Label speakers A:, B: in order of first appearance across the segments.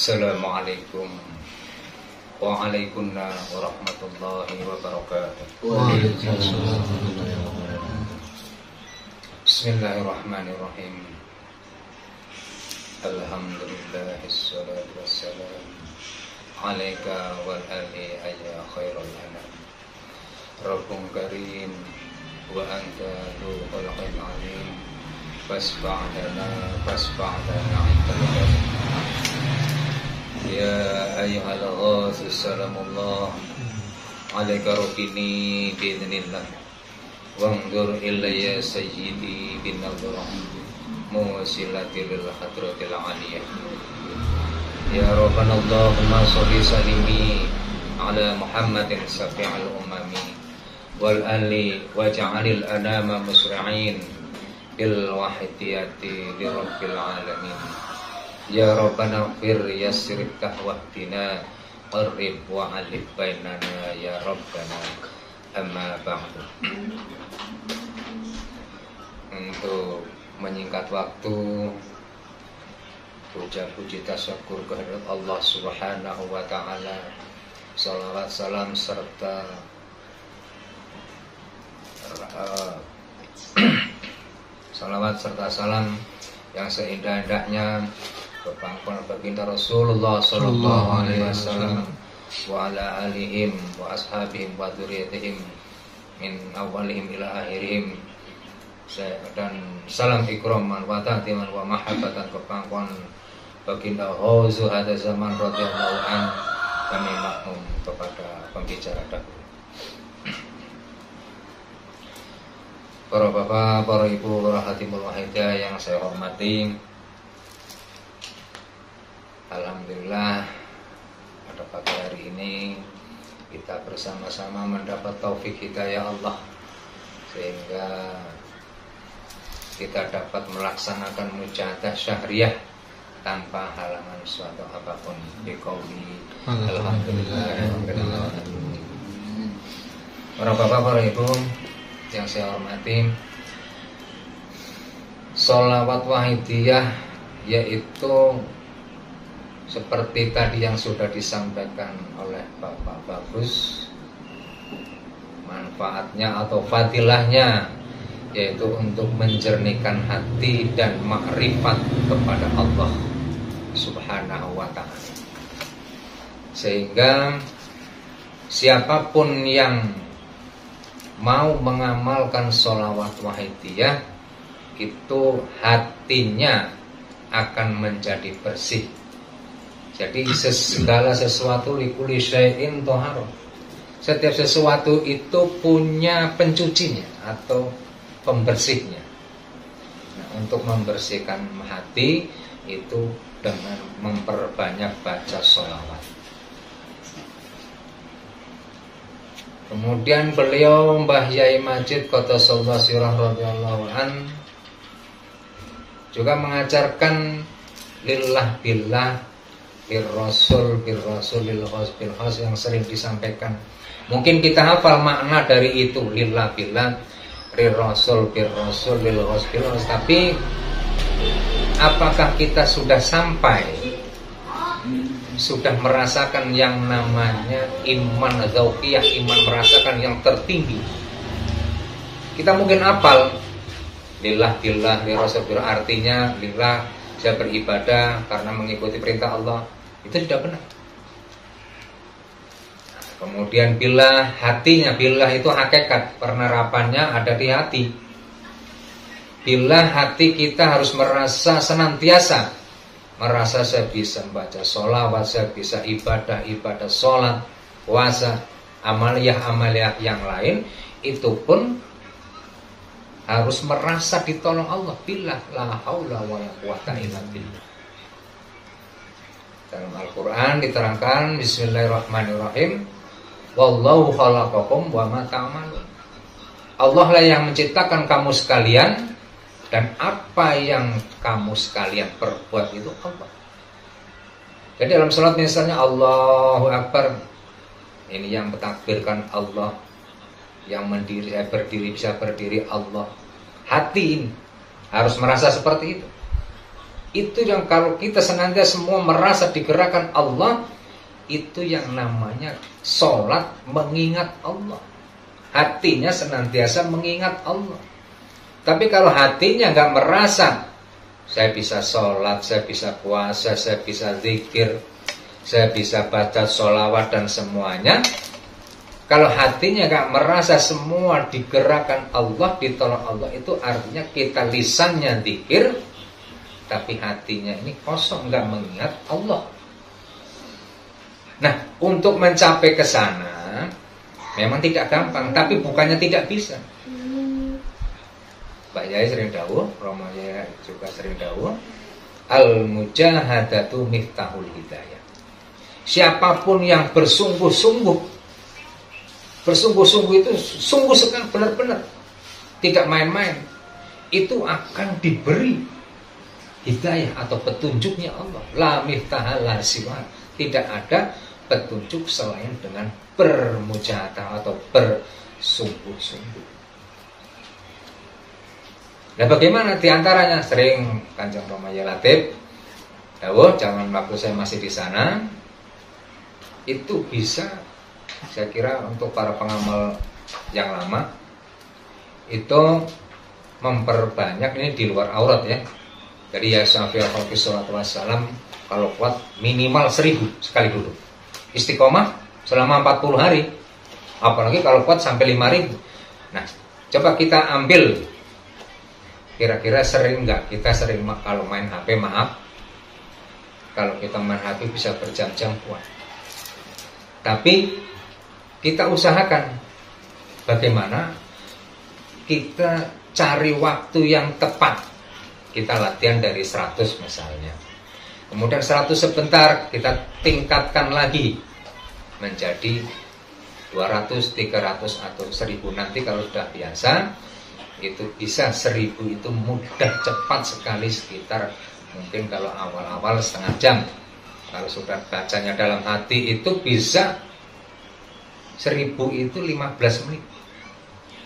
A: Assalamualaikum Waalaikumsalam warahmatullahi wabarakatuh. Bismillahirrahmanirrahim. Alhamdulillah, assalatu wassalam alaika wal ali ya khairul anam. Rabbun karim wa anta du khalqin alim. Fasfa'dana intal ya ayyuhal ghazi salamullah alaika rukini bi'idhnillah wangdur ilayya sayyidi bin nadhra muwasilati lil hadratil aliyah ya rabbana Allahumma sholli salimi ala Muhammadin safi'al umami wal ali waj'alil anama musri'in bil wahidiyati li rabbil alamin. Ya Rabbana fir yassir tahwahdina qarrib wa alif bainana ya Rabbana amma ba'du. Untuk menyingkat waktu, puja-puji tasyukur kehadirat Allah Subhanahu wa taala. Salawat salam serta salawat serta salam yang seindah-indahnya kepangkuan baginda Rasulullah sallallahu alaihi wasallam wa ala alihim wa ashabihim wa dzurriyyatihim min awalihim ila akhirihim, dan salam ikraman wa ta'ziman wa mahabbatan kepangkuan baginda Hauzu hada zaman radhiyallahu an. Kami maklum kepada pembicara dahulu. Para bapak, para ibu, para hatimul wahidah yang saya hormati, alhamdulillah pada pagi hari ini kita bersama-sama mendapat taufik hidayah Allah sehingga kita dapat melaksanakan mujahadah syahriyah tanpa halangan suatu apapun. Biqauli alhamdulillah. Para bapak, para ibu yang saya hormati, sholawat wahidiyah yaitu seperti tadi yang sudah disampaikan oleh Bapak Bagus, manfaatnya atau fadilahnya yaitu untuk menjernihkan hati dan makrifat kepada Allah Subhanahu wa ta'ala, sehingga siapapun yang mau mengamalkan sholawat wahidiyah itu hatinya akan menjadi bersih. Jadi segala sesuatu likuli syai'in toharo, setiap sesuatu itu punya pencucinya atau pembersihnya. Nah, untuk membersihkan hati itu dengan memperbanyak baca sholawat. Kemudian beliau Mbah Yai Majid Qaddasallahu sirrah radhiyallahu an juga mengajarkan lillah billah bil rasul lil khas yang sering disampaikan. Mungkin kita hafal makna dari itu, lillah billah bil rasul lil khas, tapi apakah kita sudah sampai, sudah merasakan yang namanya iman dzauqiyah, iman merasakan yang tertinggi? Kita mungkin hafal lillah billah li rasul, artinya lillah saya beribadah karena mengikuti perintah Allah, itu tidak benar. Nah, kemudian billah, hatinya, billah itu hakikat, penerapannya ada di hati. Billah, hati kita harus merasa senantiasa, merasa saya bisa membaca sholawat, saya bisa ibadah sholat, puasa, amaliyah yang lain, itu pun harus merasa ditolong Allah. Billah la haula wala quwata illa billah. Dalam Al-Quran diterangkan bismillahirrahmanirrahim, wallahu khalaqakum wa ma ta'malun. Allah lah yang menciptakan kamu sekalian, dan apa yang kamu sekalian perbuat itu Allah. Jadi dalam salat misalnya Allahu Akbar, ini yang mentakbirkan Allah, yang mendiri, saya berdiri, bisa berdiri Allah. Hati ini harus merasa seperti itu. Itu yang kalau kita senantiasa semua merasa digerakkan Allah, itu yang namanya sholat mengingat Allah. Hatinya senantiasa mengingat Allah. Tapi kalau hatinya nggak merasa, saya bisa sholat, saya bisa puasa, saya bisa zikir, saya bisa baca sholawat dan semuanya. Kalau hatinya nggak merasa semua digerakkan Allah, ditolong Allah, itu artinya kita lisannya zikir, tapi hatinya ini kosong, nggak mengingat Allah. Nah, untuk mencapai ke sana memang tidak gampang, tapi bukannya tidak bisa. Pak Yai sering dawuh, Romo Yai juga sering dawuh, al-mujahadatu miftahul hidayah. Siapapun yang bersungguh-sungguh itu sungguh sekali, benar-benar tidak main-main, itu akan diberi hidayah atau petunjuknya Allah. La miftahala siwa, tidak ada petunjuk selain dengan bermujahadah atau bersungguh-sungguh. Nah, bagaimana diantaranya? Sering Kanjeng Romo Yai Latif dawuh, zaman waktu saya masih di sana, itu bisa, saya kira untuk para pengamal yang lama itu memperbanyak, ini di luar aurat ya. Jadi ya Syafi'i alaihi salatu wassalam kalau kuat minimal 1000 sekali duduk. Istiqomah selama 40 hari. Apalagi kalau kuat sampai 5000. Nah, coba kita ambil, kira-kira sering nggak kita sering kalau main HP, maaf, kalau kita main HP bisa berjam-jam kuat. Tapi kita usahakan bagaimana kita cari waktu yang tepat. Kita latihan dari 100 misalnya, kemudian 100 sebentar kita tingkatkan lagi menjadi 200, 300 atau 1000. Nanti kalau sudah biasa, itu bisa 1000 itu mudah, cepat sekali, sekitar mungkin kalau awal-awal setengah jam. Kalau sudah bacanya dalam hati itu bisa 1000 itu 15 menit.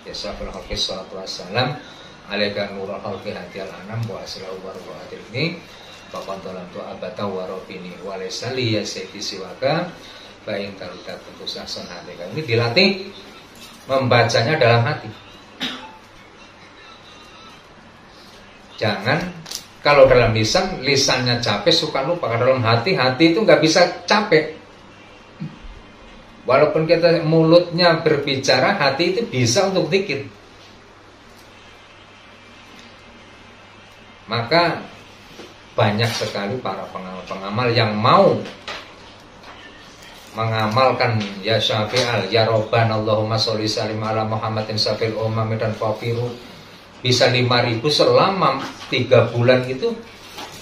A: Ya sallallahu alaihi wasallam alaika nurul khalqi hadiyal anam wa aslahu wa ru'atil ini faqantalam tu abata wa robini wa laysali ya sayyidi siwaka bayin tarudat tentu sakson hati. Ini dilatih membacanya dalam hati. Jangan kalau dalam lisannya capek suka lupa. Kalau dalam hati itu nggak bisa capek. Walaupun kita mulutnya berbicara, hati itu bisa untuk zikir. Maka banyak sekali para pengamal yang mau mengamalkan ya syafi'al, ya robban Allahumma sholli salim ala Muhammadin safil umami dan fafiru, bisa 5000 selama 3 bulan itu.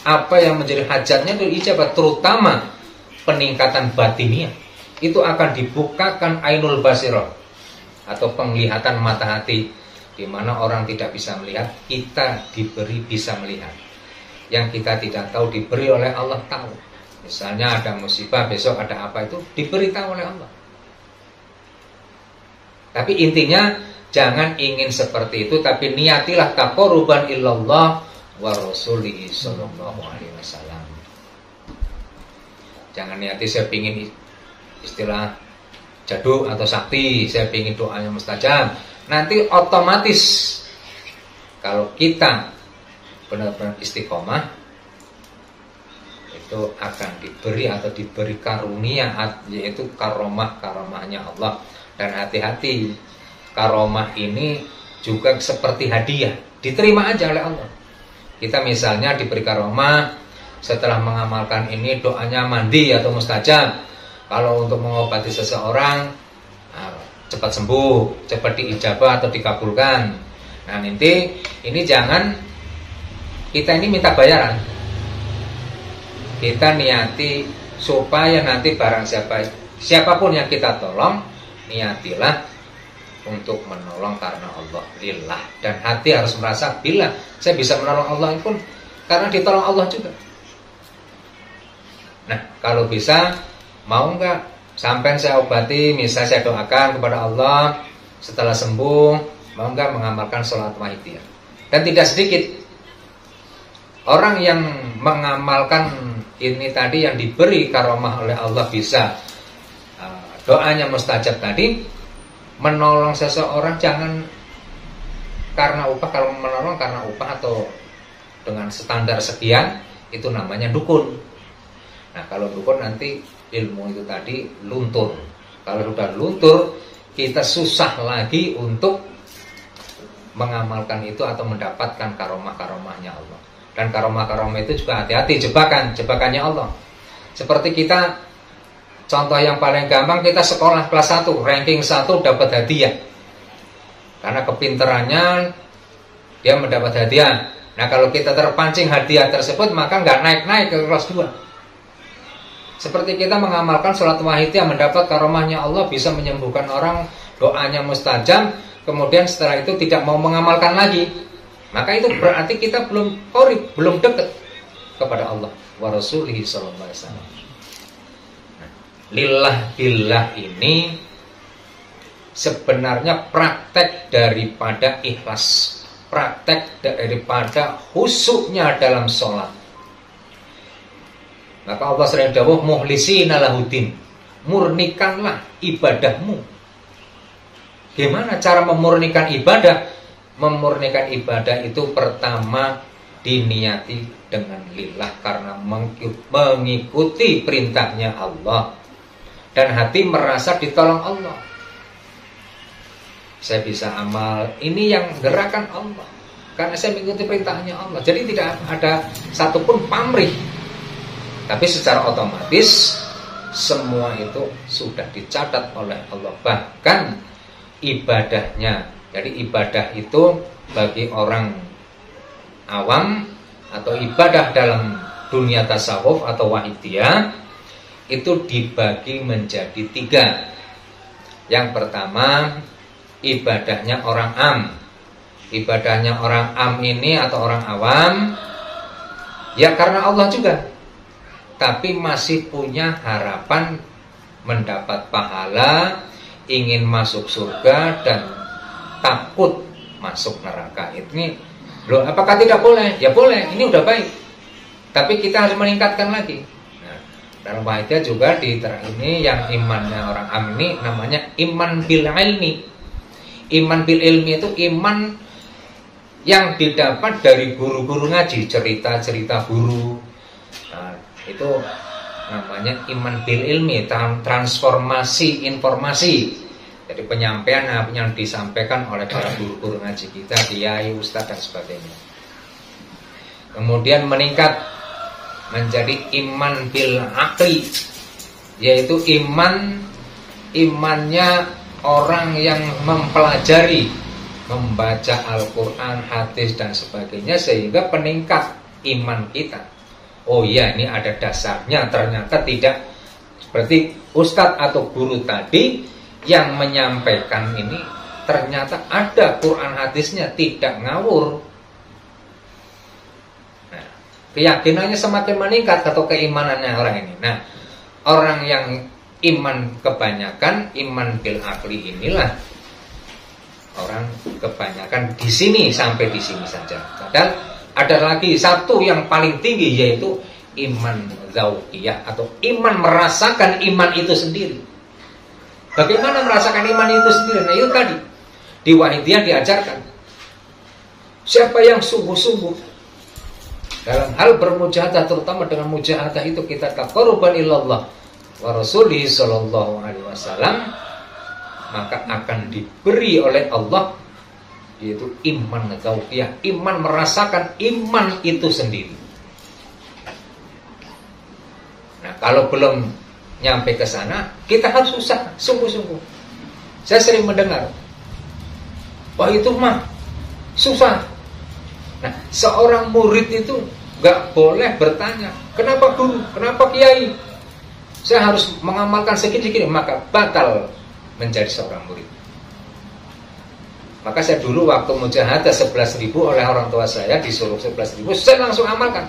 A: Apa yang menjadi hajatnya itu ijabah, terutama peningkatan batiniah. Itu akan dibukakan ainul basirah atau penglihatan mata hati, di mana orang tidak bisa melihat, kita diberi bisa melihat. Yang kita tidak tahu diberi oleh Allah tahu. Misalnya ada musibah, besok ada apa, itu diberitahu oleh Allah. Tapi intinya jangan ingin seperti itu, tapi niatilah taqarruban illallah wa rasulihi sallallahu alaihi wasallam. Jangan niati saya pingin istilah jaduk atau sakti, saya pingin doanya mustajab. Nanti otomatis kalau kita benar-benar istiqomah, itu akan diberi atau diberi karunia, yaitu karomahnya Allah. Dan hati-hati, karomah ini juga seperti hadiah, diterima aja oleh Allah. Kita misalnya diberi karomah, setelah mengamalkan ini doanya mandi atau mustajab. Kalau untuk mengobati seseorang, cepat sembuh, cepat diijabah atau dikabulkan. Nah nanti ini jangan kita ini minta bayaran. Kita niati supaya nanti barang siapapun yang kita tolong, niatilah untuk menolong karena Allah, lillah. Dan hati harus merasa bila saya bisa menolong Allah pun karena ditolong Allah juga. Nah kalau bisa, mau enggak sampai saya obati, misalnya saya doakan kepada Allah setelah sembuh, mau enggak mengamalkan sholat wahidiyah. Dan tidak sedikit Orang yang mengamalkan ini tadi, yang diberi karomah oleh Allah, bisa doanya mustajab tadi, menolong seseorang jangan karena upah. Kalau menolong karena upah atau dengan standar sekian, itu namanya dukun. Nah, kalau dukun nanti ilmu itu tadi luntur. Kalau sudah luntur, kita susah lagi untuk mengamalkan itu atau mendapatkan karomah-karomahnya Allah. Dan karomah-karomah itu juga hati-hati, jebakannya Allah. Seperti kita, contoh yang paling gampang, kita sekolah kelas 1, ranking 1 dapat hadiah. Karena kepinterannya dia mendapat hadiah. Nah, kalau kita terpancing hadiah tersebut, maka nggak naik-naik ke kelas 2. Seperti kita mengamalkan sholat wahidiyah, mendapat karomahnya Allah, bisa menyembuhkan orang, doanya mustajab, kemudian setelah itu tidak mau mengamalkan lagi, maka itu berarti kita belum qorib, belum dekat kepada Allah wa Rasulihi sallallahu alaihi wasallam. Lillah billah ini sebenarnya praktek daripada ikhlas, praktek daripada khusyuknya dalam sholat. Maka Allah sering dawuh mukhlisina lahuddin, murnikanlah ibadahmu. Gimana cara memurnikan ibadah? Memurnikan ibadah itu pertama diniati dengan lillah, karena mengikuti perintahnya Allah, dan hati merasa ditolong Allah. Saya bisa amal, ini yang gerakan Allah, karena saya mengikuti perintahnya Allah. Jadi tidak ada satupun pamrih, tapi secara otomatis semua itu sudah dicatat oleh Allah. Bahkan ibadahnya, jadi ibadah itu bagi orang awam atau ibadah dalam dunia tasawuf atau wahidiyah itu dibagi menjadi 3. Yang pertama, ibadahnya orang am. Ibadahnya orang am ini atau orang awam, ya karena Allah juga, tapi masih punya harapan mendapat pahala, ingin masuk surga dan takut masuk neraka. Ini loh, apakah tidak boleh? Ya boleh, ini udah baik, tapi kita harus meningkatkan lagi. Nah, dalam wahidiyah juga di ini yang imannya orang am ini namanya iman bil ilmi. Iman bil ilmi itu iman yang didapat dari guru-guru ngaji, cerita-cerita guru. Nah, itu namanya iman bil ilmi, transformasi informasi. Jadi penyampaian yang disampaikan oleh para guru-guru ngaji kita, kiai, ustadz dan sebagainya. Kemudian meningkat menjadi iman bil aqli, yaitu imannya orang yang mempelajari, membaca Al-Quran, hadis dan sebagainya, sehingga peningkat iman kita. Oh iya, ini ada dasarnya, ternyata tidak seperti ustadz atau guru tadi yang menyampaikan ini, ternyata ada Quran hadisnya, tidak ngawur. Nah, keyakinannya semakin meningkat atau keimanannya orang ini. Nah, orang yang iman kebanyakan, iman bil aqli inilah orang kebanyakan di sini, sampai di sini saja. Padahal ada lagi satu yang paling tinggi, yaitu iman dzauqiyah atau iman merasakan iman itu sendiri. Bagaimana merasakan iman itu sendiri? Nah, itu tadi di wahidiyah diajarkan. Siapa yang sungguh-sungguh dalam hal bermujahadah, terutama dengan mujahadah itu kita taqarruban ilallah wa Rasulihi sallallahu alaihi wasallam, maka akan diberi oleh Allah yaitu iman dzauqiyah, iman merasakan iman itu sendiri. Nah, kalau belum nyampe ke sana, kita harus susah, sungguh-sungguh. Saya sering mendengar, wah itu mah susah. Nah, seorang murid itu gak boleh bertanya, kenapa guru, kenapa kiai, saya harus mengamalkan segini-segini, maka batal menjadi seorang murid. Maka saya dulu waktu mujahadah 11.000 oleh orang tua saya, disuruh 11.000, saya langsung amalkan.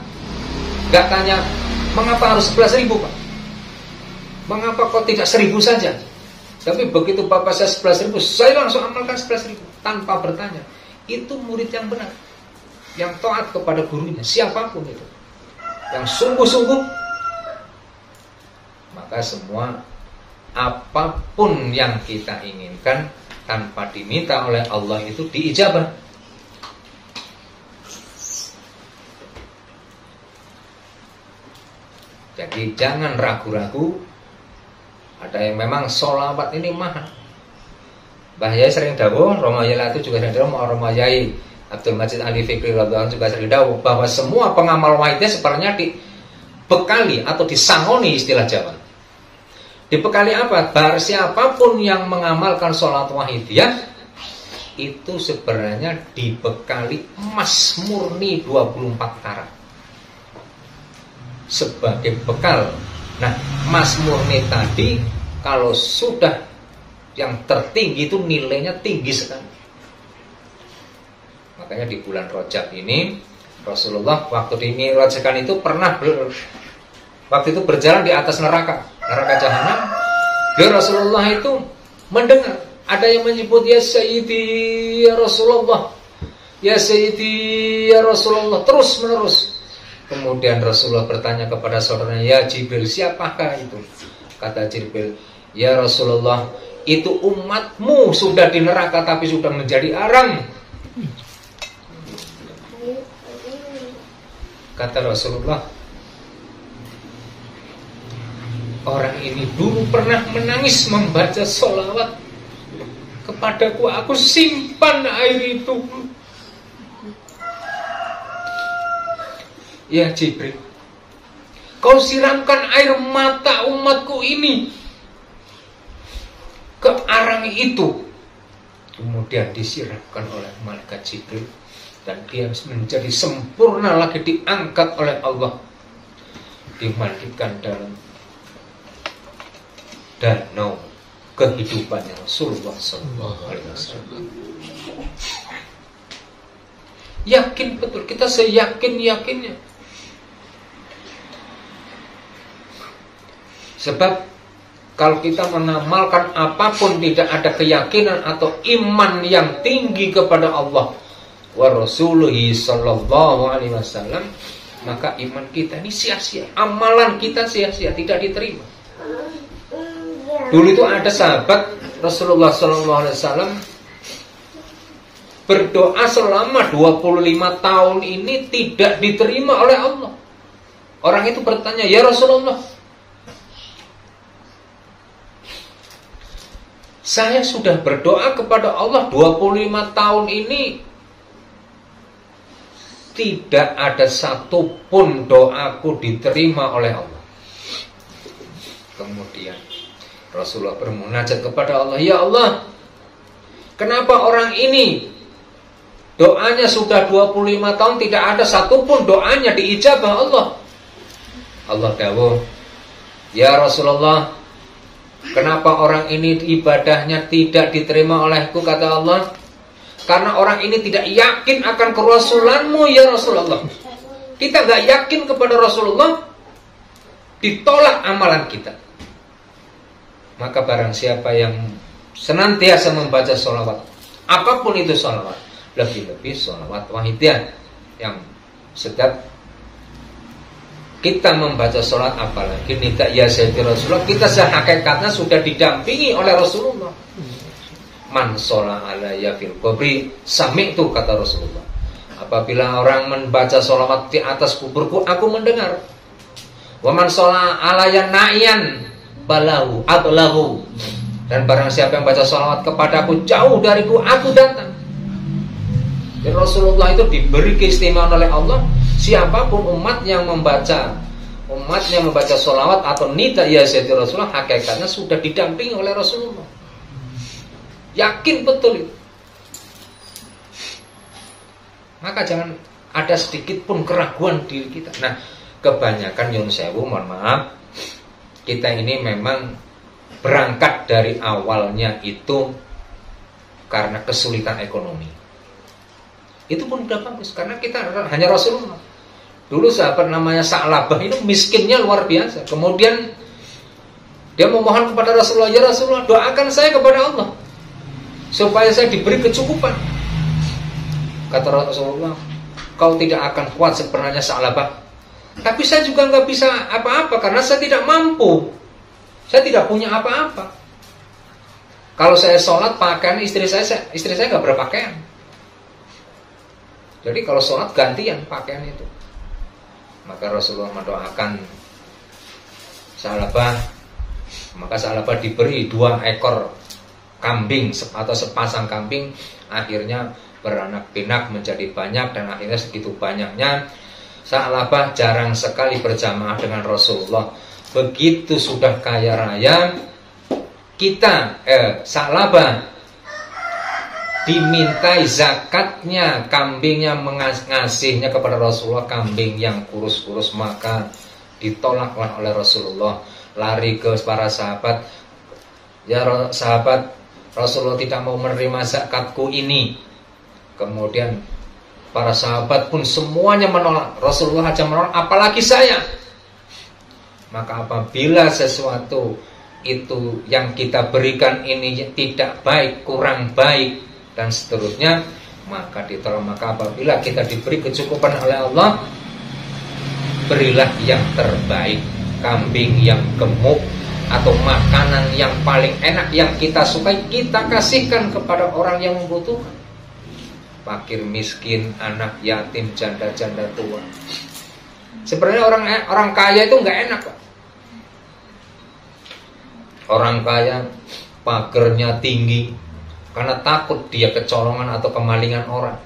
A: Gak tanya, mengapa harus 11.000 Pak? Mengapa kok tidak 1.000 saja? Tapi begitu bapak saya 11.000, saya langsung amalkan 11.000 tanpa bertanya. Itu murid yang benar. yang taat kepada gurunya, siapapun itu, yang sungguh-sungguh, maka semua apapun yang kita inginkan tanpa diminta oleh Allah itu diijabah. Jadi jangan ragu-ragu. Ada yang memang sholawat ini mahal. Mbah Yai sering dawuh, Romo Yai itu juga sering dawuh, Romo Yai Abdul Majid Ali Fikri radhiyallahu anhu juga sering dawuh bahwa semua pengamal wahidnya sebenarnya dibekali atau disangoni istilah Jawa. Dibekali apa? Bar siapapun yang mengamalkan sholat wahidiyah itu sebenarnya dibekali emas murni 24 karat sebagai bekal. Nah, emas murni tadi kalau sudah yang tertinggi itu nilainya tinggi sekali. Makanya di bulan Rajab ini Rasulullah waktu dimirajkan itu pernah waktu itu berjalan di atas neraka jahanam. Rasulullah itu mendengar ada yang menyebut ya Sayyidi ya Rasulullah, ya Sayyidi ya Rasulullah, terus menerus. Kemudian Rasulullah bertanya kepada saudaranya, ya Jibril, siapakah itu? Kata Jibril, ya Rasulullah, itu umatmu sudah di neraka tapi sudah menjadi arang. Kata Rasulullah, orang ini dulu pernah menangis membaca sholawat kepadaku, aku simpan air itu. Ya Jibril, kau siramkan air mata umatku ini ke arang itu. Kemudian disiramkan oleh malaikat Jibril dan dia menjadi sempurna lagi, diangkat oleh Allah, dimandikan dalam danau kehidupannya Rasulullah SAW. Yakin betul, kita seyakin-yakinnya. Sebab kalau kita mengamalkan apapun tidak ada keyakinan atau iman yang tinggi kepada Allah wa Rasuluhi sallallahu alaihi wasallam, maka iman kita ini sia-sia, amalan kita sia-sia, tidak diterima. Dulu itu ada sahabat Rasulullah sallallahu alaihi wasallam berdoa selama 25 tahun ini tidak diterima oleh Allah. Orang itu bertanya, ya Rasulullah, saya sudah berdoa kepada Allah 25 tahun ini, tidak ada satupun doaku diterima oleh Allah. Kemudian Rasulullah bermunajat kepada Allah, ya Allah, kenapa orang ini doanya sudah 25 tahun tidak ada satupun doanya diijabah Allah? Allah dawuh, ya Rasulullah, kenapa orang ini ibadahnya tidak diterima olehku? Kata Allah, karena orang ini tidak yakin akan kerasulanmu ya Rasulullah. Kita gak yakin kepada Rasulullah, ditolak amalan kita. Maka barang siapa yang senantiasa membaca sholawat, apapun itu sholawat, lebih-lebih sholawat wahidiyah, yang setiap kita membaca sholat, apalagi nida ya Sayyidi Rasulullah, kita sehakikatnya sudah didampingi oleh Rasulullah. Man sholat alaiya fil qabri sami'tu, kata Rasulullah. Apabila orang membaca sholawat di atas kuburku, aku mendengar. Wa man sholat alaiya na'iyan balahu ablahu, dan barang siapa yang baca sholawat kepadaku jauh dariku, aku datang. Dan Rasulullah itu diberi keistimewaan oleh Allah. Siapapun umatnya membaca sholawat atau nida ya Sayyidi Rasulullah, hakikatnya sudah didampingi oleh Rasulullah. Yakin betul itu. Maka jangan ada sedikit pun keraguan diri kita. Nah, kebanyakan nyun sewu, mohon maaf, kita ini memang berangkat dari awalnya itu karena kesulitan ekonomi. Itu pun udah bagus, karena kita hanya Rasulullah. Dulu sahabat namanya Sa'labah itu miskinnya luar biasa. Kemudian dia memohon kepada Rasulullah, ya Rasulullah, doakan saya kepada Allah supaya saya diberi kecukupan. Kata Rasulullah, kau tidak akan kuat sebenarnya Sa'labah. Tapi saya juga nggak bisa apa-apa karena saya tidak mampu. Saya tidak punya apa-apa. Kalau saya sholat pakaian istri saya nggak berpakaian. Jadi kalau sholat gantian pakaian itu. Maka Rasulullah mendoakan Sa'labah. Maka Sa'labah diberi 2 ekor kambing atau sepasang kambing. Akhirnya beranak pinak menjadi banyak. Dan akhirnya segitu banyaknya Sa'labah jarang sekali berjamaah dengan Rasulullah. Begitu sudah kaya raya, kita Sa'labah dimintai zakatnya, kambingnya ngasihnya kepada Rasulullah, kambing yang kurus-kurus, maka ditolaklah oleh Rasulullah. Lari ke para sahabat, ya sahabat, Rasulullah tidak mau menerima zakatku ini. Kemudian para sahabat pun semuanya menolak. Rasulullah aja menolak, apalagi saya. Maka apabila sesuatu itu yang kita berikan ini tidak baik, kurang baik dan seterusnya, maka ditolak. Maka apabila kita diberi kecukupan oleh Allah, berilah yang terbaik, kambing yang gemuk atau makanan yang paling enak yang kita sukai, kita kasihkan kepada orang yang membutuhkan, fakir miskin, anak yatim, janda-janda tua. Sebenarnya orang kaya itu nggak enak, Pak. Orang kaya pagernya tinggi karena takut dia kecolongan atau kemalingan orang.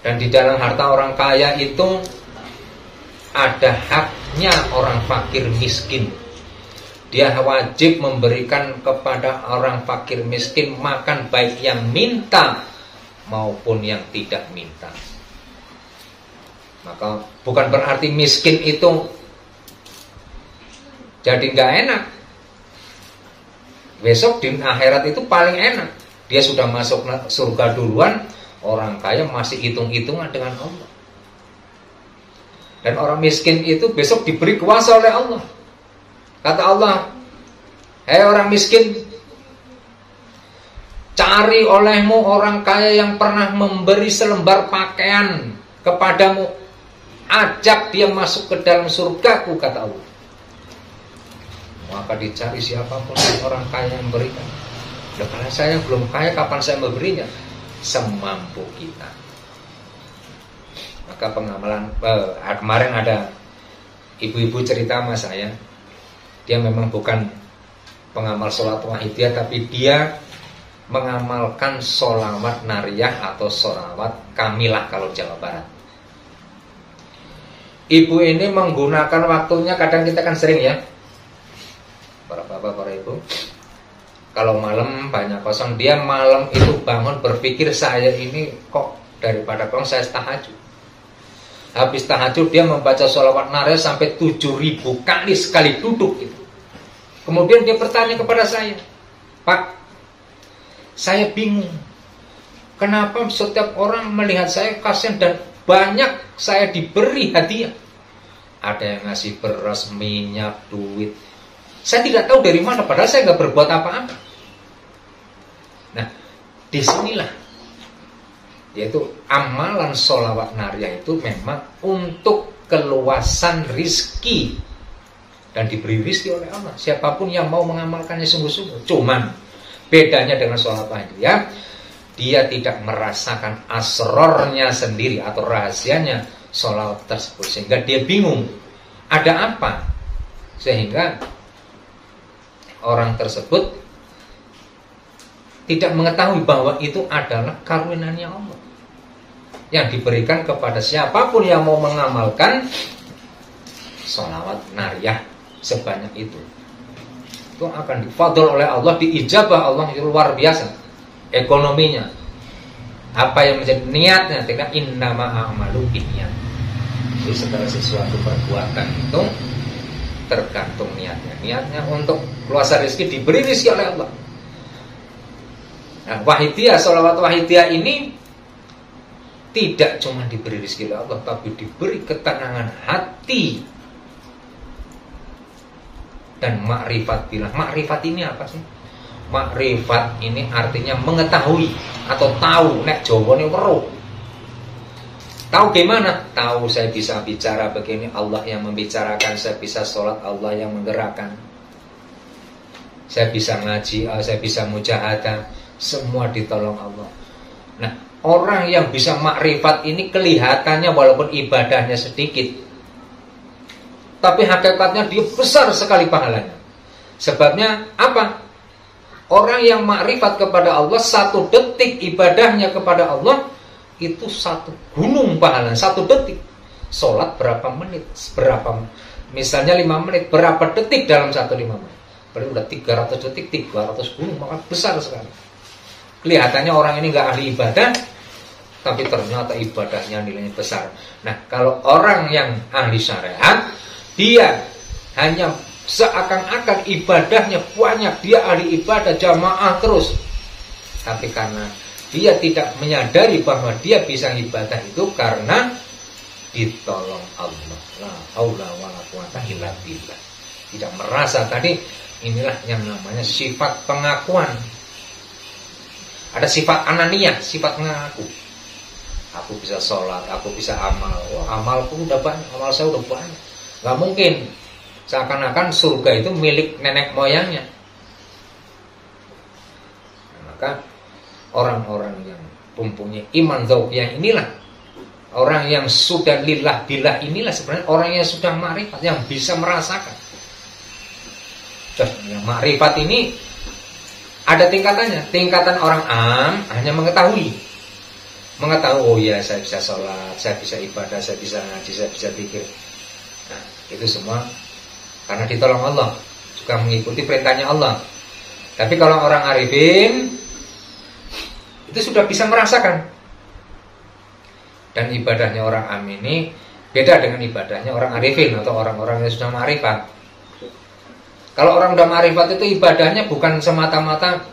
A: Dan di dalam harta orang kaya itu ada haknya orang fakir miskin. Dia wajib memberikan kepada orang fakir miskin makan, baik yang minta maupun yang tidak minta. Maka bukan berarti miskin itu jadi nggak enak. Besok di akhirat itu paling enak. Dia sudah masuk surga duluan, orang kaya masih hitung-hitungan dengan Allah. Dan orang miskin itu besok diberi kuasa oleh Allah. Kata Allah, hei orang miskin, cari olehmu orang kaya yang pernah memberi selembar pakaian kepadamu, ajak dia masuk ke dalam surgaku, kata Allah. Maka dicari siapapun orang kaya yang memberikan. Karena saya belum kaya, kapan saya memberinya? Semampu kita. Maka pengamalan kemarin ada ibu-ibu cerita sama saya, dia memang bukan pengamal sholat wahidiyah, tapi dia mengamalkan sholawat nariyah atau sholawat kamilah kalau Jawa Barat. Ibu ini menggunakan waktunya, kadang kita kan sering ya, para bapak, para ibu, kalau malam banyak kosong, dia malam itu bangun berpikir, saya ini kok daripada kosong saya tahajud. Habis tahajud dia membaca sholawat nariyah sampai 7.000 kali sekali duduk itu. Kemudian dia bertanya kepada saya, Pak, saya bingung, kenapa setiap orang melihat saya kasihan dan banyak saya diberi hadiah. Ada yang ngasih beras, minyak, duit. Saya tidak tahu dari mana, padahal saya nggak berbuat apa-apa. Nah, disinilah, yaitu amalan sholawat nariyah itu memang untuk keluasan rizki, dan diberi rizki oleh Allah siapapun yang mau mengamalkannya sungguh-sungguh. Cuman bedanya dengan sholawat wahidiyah, dia tidak merasakan asrornya sendiri atau rahasianya sholawat tersebut, sehingga dia bingung ada apa, sehingga orang tersebut tidak mengetahui bahwa itu adalah karunia Allah yang diberikan kepada siapapun yang mau mengamalkan sholawat nariyah sebanyak itu. Itu akan difadl oleh Allah, diijabah Allah, itu luar biasa ekonominya. Apa yang menjadi niatnya, tidak innama a'malu binniyat. Jadi segala sesuatu perbuatan itu tergantung niatnya. Niatnya untuk keluasan rezeki, diberi rezeki oleh Allah. Nah, wahidiyah, sholawat wahidiyah ini tidak cuma diberi rezeki oleh Allah, tapi diberi ketenangan hati dan makrifat. Bilang makrifat ini apa sih? Makrifat ini artinya mengetahui atau tahu, nek Jawane weruh. Tahu gimana? Tahu saya bisa bicara begini, Allah yang membicarakan. Saya bisa sholat, Allah yang menggerakkan. Saya bisa ngaji, saya bisa mujahadah, semua ditolong Allah. Nah, orang yang bisa makrifat ini kelihatannya walaupun ibadahnya sedikit, tapi hakikatnya dia besar sekali pahalanya. Sebabnya apa? Orang yang makrifat kepada Allah, 1 detik ibadahnya kepada Allah itu 1 gunung pahala. 1 detik. Sholat berapa menit? Misalnya 5 menit, berapa detik dalam 1 5 menit? Berarti udah 300 detik, 300 gunung, maka besar sekali. Kelihatannya orang ini gak ahli ibadah, tapi ternyata ibadahnya nilainya besar. Nah, kalau orang yang ahli syariat, dia hanya seakan-akan ibadahnya banyak, dia ahli ibadah jamaah terus, tapi karena dia tidak menyadari bahwa dia bisa ibadah itu karena ditolong Allah. La haula wala quwata illa billah. Tidak merasa tadi. Inilah yang namanya sifat pengakuan. Ada sifat ananiyah, sifat mengaku. Aku bisa sholat, aku bisa amal. Wah, amalku udah banyak, amal saya udah banyak. Gak mungkin. Seakan-akan surga itu milik nenek moyangnya. Maka orang-orang yang mempunyai iman dzauqiyah inilah, orang yang sudah lillah billah inilah sebenarnya orang yang sudah ma'rifat, yang bisa merasakan. Yang makrifat ini ada tingkatannya. Tingkatan orang am hanya mengetahui, oh ya, saya bisa sholat, saya bisa ibadah, saya bisa ngaji, saya bisa zikir. Nah, itu semua karena ditolong Allah, juga mengikuti perintahnya Allah. Tapi kalau orang arifin itu sudah bisa merasakan. Dan ibadahnya orang am ini beda dengan ibadahnya orang arifin atau orang-orang yang sudah makrifat. Kalau orang udah ma'rifat itu ibadahnya bukan semata-mata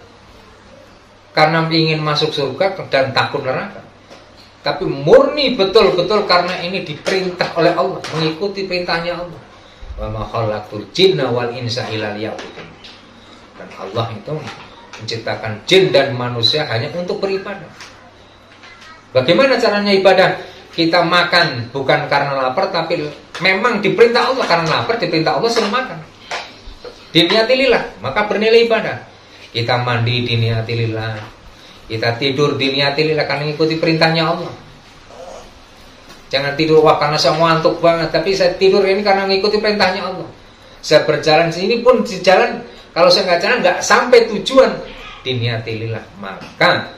A: karena ingin masuk surga dan takut neraka, tapi murni betul-betul karena ini diperintah oleh Allah, mengikuti perintahnya Allah. Wa ma khalaqtul jinna wal insa illa liya'budun. Dan Allah itu menciptakan jin dan manusia hanya untuk beribadah. Bagaimana caranya ibadah? Kita makan bukan karena lapar, tapi memang diperintah Allah. Karena lapar diperintah Allah suruh makan. Diniati lillah, maka bernilai ibadah. Kita mandi diniati lillah, kita tidur diniati lillah karena mengikuti perintahnya Allah. Jangan tidur wah karena saya ngantuk banget, tapi saya tidur ini karena mengikuti perintahnya Allah. Saya berjalan sini pun di jalan, kalau saya nggak jalan nggak sampai tujuan, diniati lillah, maka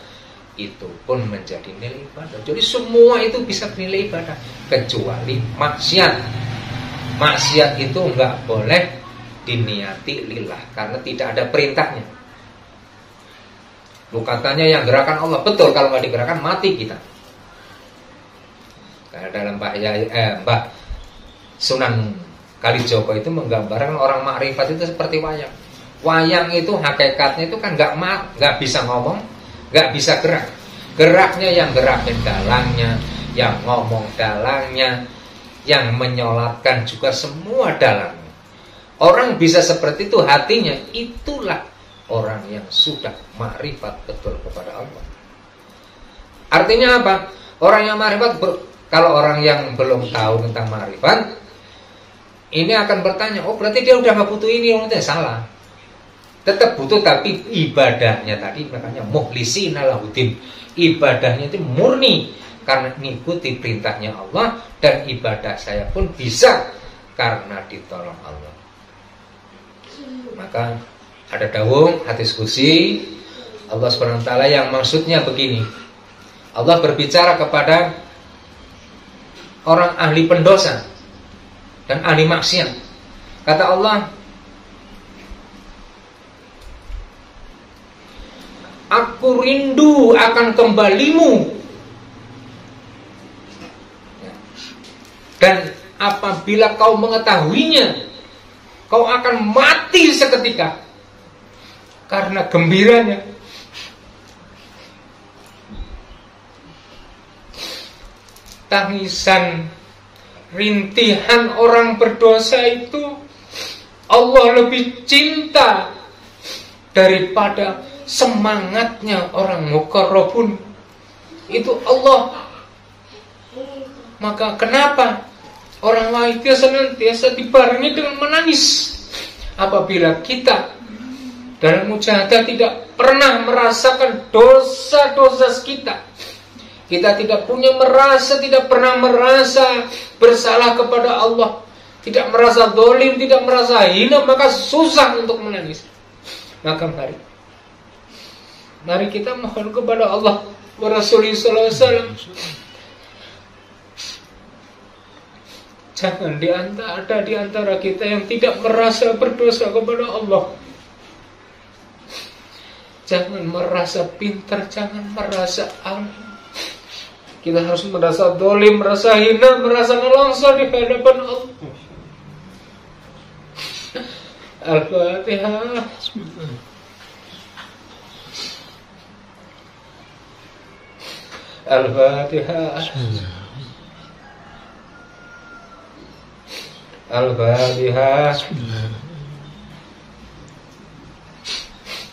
A: itu pun menjadi nilai ibadah. Jadi semua itu bisa bernilai ibadah, kecuali maksiat. Maksiat itu nggak boleh diniati lillah karena tidak ada perintahnya. Lu katanya yang gerakan Allah, betul, kalau nggak digerakkan mati kita. Karena dalam Mbah Sunan Kalijogo itu menggambarkan orang makrifat itu seperti wayang. Wayang itu hakikatnya itu kan nggak bisa ngomong, nggak bisa gerak. Geraknya yang gerakin dalangnya, yang ngomong dalangnya, yang menyolatkan juga semua dalangnya. Orang bisa seperti itu hatinya, itulah orang yang sudah makrifat betul kepada Allah. Artinya apa? Orang yang makrifat, kalau orang yang belum tahu tentang makrifat, ini akan bertanya, oh berarti dia udah gak butuh ini, salah. Tetap butuh, tapi ibadahnya tadi, makanya mukhlisina lahuddin. Ibadahnya itu murni karena mengikuti perintahnya Allah, dan ibadah saya pun bisa karena ditolong Allah. Maka ada dawuh hadis qudsi Allah SWT yang maksudnya begini. Allah berbicara kepada orang ahli pendosa dan ahli maksiat. Kata Allah, aku rindu akan kembalimu, dan apabila kau mengetahuinya, kau akan mati seketika karena gembiranya. Tangisan, rintihan orang berdosa itu Allah lebih cinta daripada semangatnya orang muqarrabun. Itu Allah Maka kenapa orang wahidiyah senantiasa dibarengi dengan menangis apabila kita dalam mujahadah tidak pernah merasakan dosa-dosa kita. Kita tidak pernah merasa bersalah kepada Allah, tidak merasa zalim, tidak merasa hina, maka susah untuk menangis. Maka mari kita mohon kepada Allah wa Rasulullah sallallahu alaihi wasallam. Jangan ada di antara kita yang tidak merasa berdosa kepada Allah. Jangan merasa pintar, jangan merasa alim. Kita harus merasa zalim, merasa hina, merasa nelongso di hadapan Allah. Al-Fatihah. Al-Fatihah. Al-Fatihah.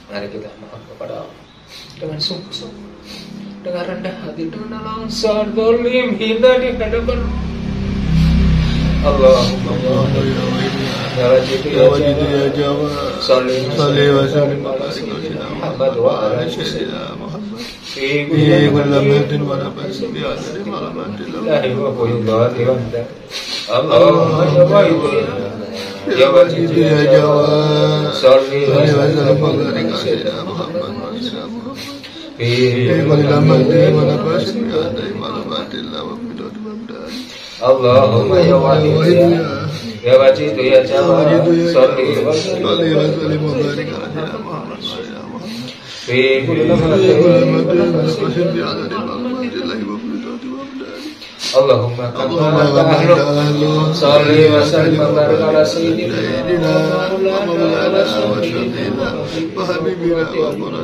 A: Mari kita mohon kepada Allah dengan sungguh-sungguh, dengan rendah hati, dengan langsung zalim, hina di hadapan Allahumma ya wajib ya jawab salli wa sallim ala sayyidina Muhammad wa ala sayyidina Muhammad fi kulli lamatin wa nafasin bi adadi malamatillah wa quyudati wa amdad Allahumma ya wajib ya jawab salli wa sallim ala sayyidina Muhammad wa ala sayyidina Allahumma ya wahid ya wajid ya jawad sholli wa sallim wa barik ala Muhammad fi kulli Allahumma sholli wa sallim wa barik ala sayyidina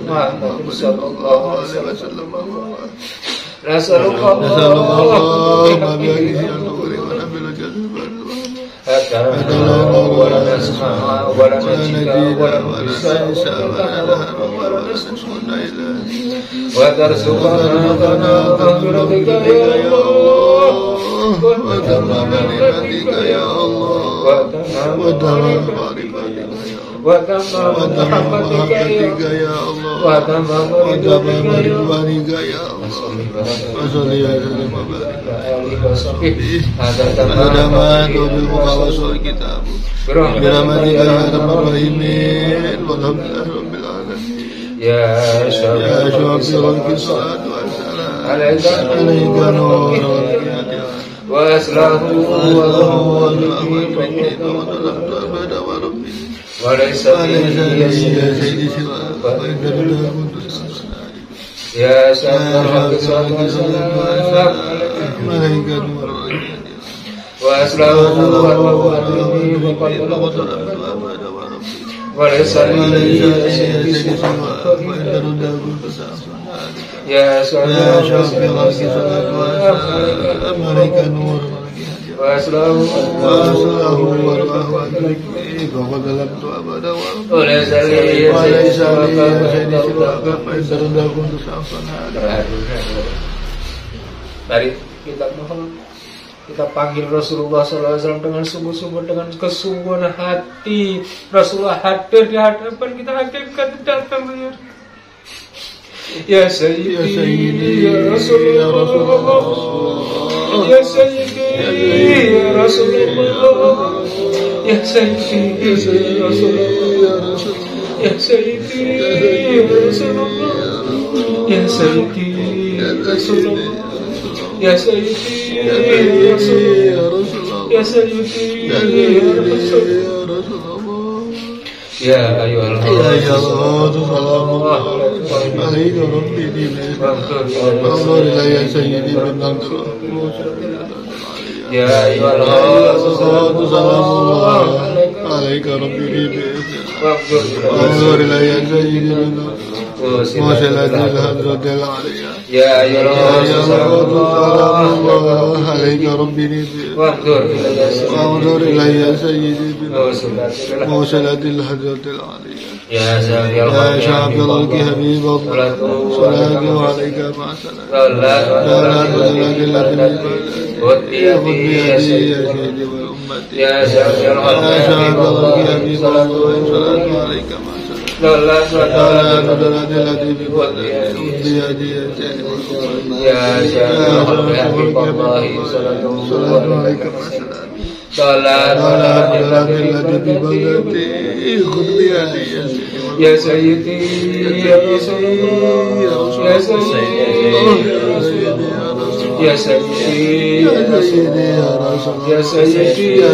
A: Muhammad sallallahu alaihi wasallam. Rasulullah wa tamam rahmatika ya Allah wa tamam ridwanika ya Allah wa salli wa barik ala alihi ada ma bil muqawas kitab birahmatika ya arhamar rahimin walhamdulillahi rabbil alamin ya syafi'ul salatu wassalam alaika wa aslahu wa walaysa ya sayyidi ya sayyidi wa aslahu walaysa ya Mari kita mohon, kita panggil Rasulullah SAW dengan sungguh-sungguh, dengan kesungguhan hati. Rasulullah hadir di hadapan kita, hakikat datang ya Sayyidi ya Rasulullah ya Sayyidi ya Rasulullah ya Sayyidi ya Rasulullah ya Sayyidi ya Rasulullah ya Sayyidi ya Rasulullah ya Sayyidi ya Rasulullah ya Sayyidi ya Rasulullah ya ayyuhal alaikum ya sayyidi ya ayyuhal alaika rabbi ya ayyuhal alaika rabbi وانظر
B: إلي يا سيدي بموصلة الحضرة العالية
A: يا شافي
B: الخلق حبيب الله صلاة عليك مع سلام لا تدرك خذ بيدي يا سيدي والأمة
A: يا شافي
B: الخلق حبيب الله صلاة عليك مع سلام لا تدرك الذي بفضله خذ بيدي يا سيدي والأمة
A: يا شافي الخلق حبيب الله صلاة عليك مع سلام صلاة
B: الذي بفضله خذ بيدي
A: يا سيدي يا رسول يا سيدي يا سيدي
B: يا رسول
A: يا سيدي
B: يا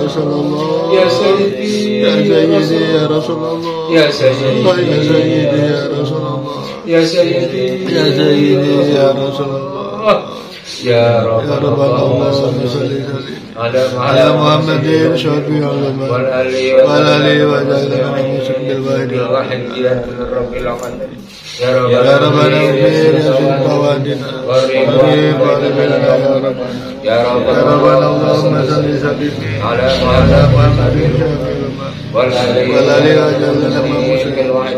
B: رسول الله
A: يا سيدي
B: يا رسول الله
A: يا سيدي
B: يا رسول الله
A: يا سيدي
B: يا سيدي يا رسول الله
A: يا
B: رب اللهم صل وسلم
A: على
B: على محمد شفيع الأمة والآل وجعلنا من مسلم الواحد
A: يا رب العالمين
B: يا ربنا اغفر يا سيد موادنا وغيب والدنا يا ربنا اللهم صل وسلم
A: على
B: محمد شفيع الأمة والآل وجعلنا من مسلم الواحد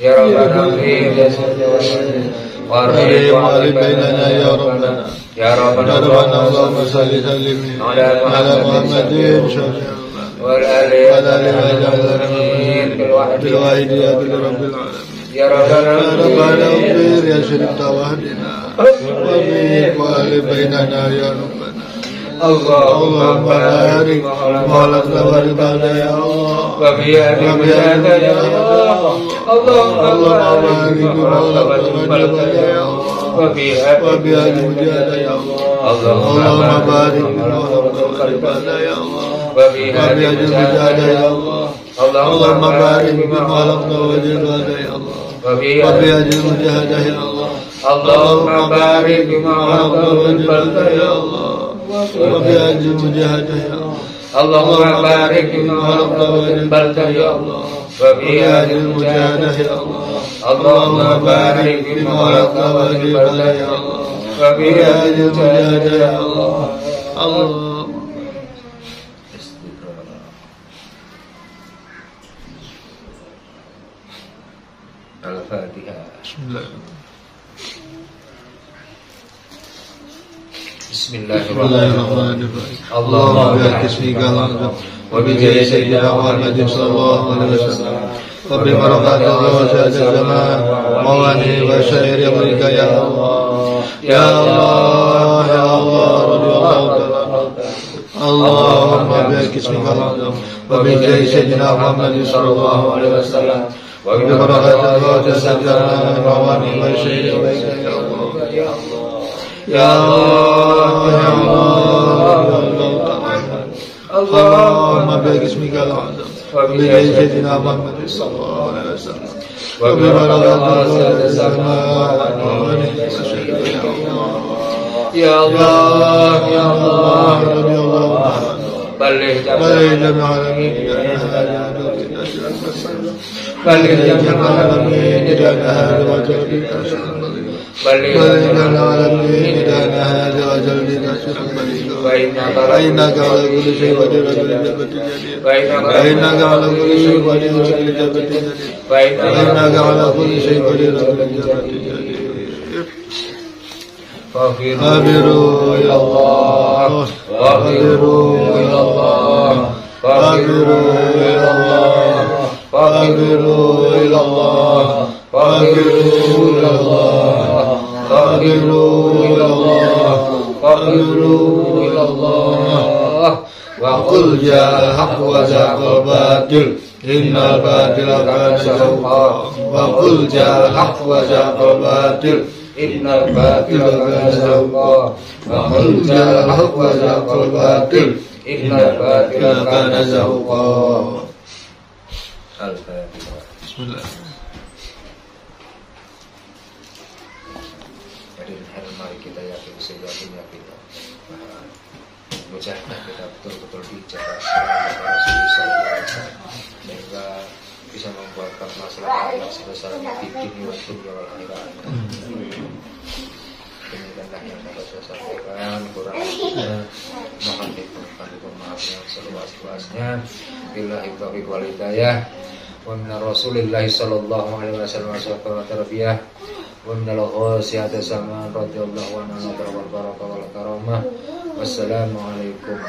A: يا ربنا اغفر يا سيد
B: وغيب بيننا يا ربنا
A: يا ربنا
B: اللهم صل وسلم على محمد شفيع الأمة والآل وجعلنا بالواحد يا رب العالمين
A: يا ربنا
B: اغفر يا شريف وحدنا وغيب والد بيننا يا ربنا اللهم بارك مولانا ورضانا يا الله
A: وبيدك يا الله
B: اللهم بارك مولانا ورضانا يا الله وبيدك يا الله اللهم بارك مولانا ورضانا يا الله وبيدك يا الله اللهم بارك مولانا ورضانا يا الله وبيدك يا الله
A: اللهم بارك مولانا ورضانا يا الله
B: وبيد المجاهدة يا الله
A: اللهم بارك مولانا ورضانا يا الله
B: وبيد المجاهدة يا الله
A: اللهم بارك مولانا ورضانا يا الله
B: وبيد المجاهدة يا الله الله
A: الفاتحة.
B: بسم الله
A: بسم الله
B: الرحمن الرحيم
A: اللهم
B: باسمك العظيم وبجاه سيدنا محمد صلى الله عليه وسلم وببركات وسائر الزمان موانئ وشائر امرك يا الله يا الله يا الله رضي الله تعالى اللهم باسمك العظيم وبجاه سيدنا محمد صلى الله عليه وسلم وببركات وسائر الزمان موانئ وشائر امرك يا الله يا الله يا الله اللهم باسمك العظيم وبجاه سيدنا محمد صلى الله عليه وسلم وببركات السماء يا الله يا الله رضي الله عنه
A: بلغ
B: جميع العالمين
A: بلغ
B: جميع العالمين إلى هذا وجلدك بلغ العالمين إلى هذا وجلدك فإنك على كل شيء قدير فإنك على كل شيء قدير فإنك على كل شيء قدير فاغفروا إلى الله فاغفروا إلى الله فاغفروا إلى الله فاغفروا إلى الله فاغفروا إلى الله فاغفروا إلى الله فاغفروا إلى الله وقل جاء الحق وزهق الباطل إن الباطل كان زهوقا وقل جاء الحق وزهق الباطل إن الباطل كان زهوقا وقل جاء الحق وزهق الباطل إن الباطل كان زهوقا. بسم الله.
A: Mari kita yakin seyakinnya kita mujahadah kita betul-betul bicara para Rasulullah sehingga bisa membuatkan masalah yang sebesar di dunia wal akhirah. demikianlah yang dapat saya sampaikan, kurang lebihnya mohon maaf yang seluas-luasnya. Billahi taufiq wal hidayah. Wa min Rasulillah sallallahu alaihi wasallam wa tarbiyah. Wa min al-ghasiyati zaman radhiyallahu anhu wa barakatuh wal karamah. Wassalamualaikum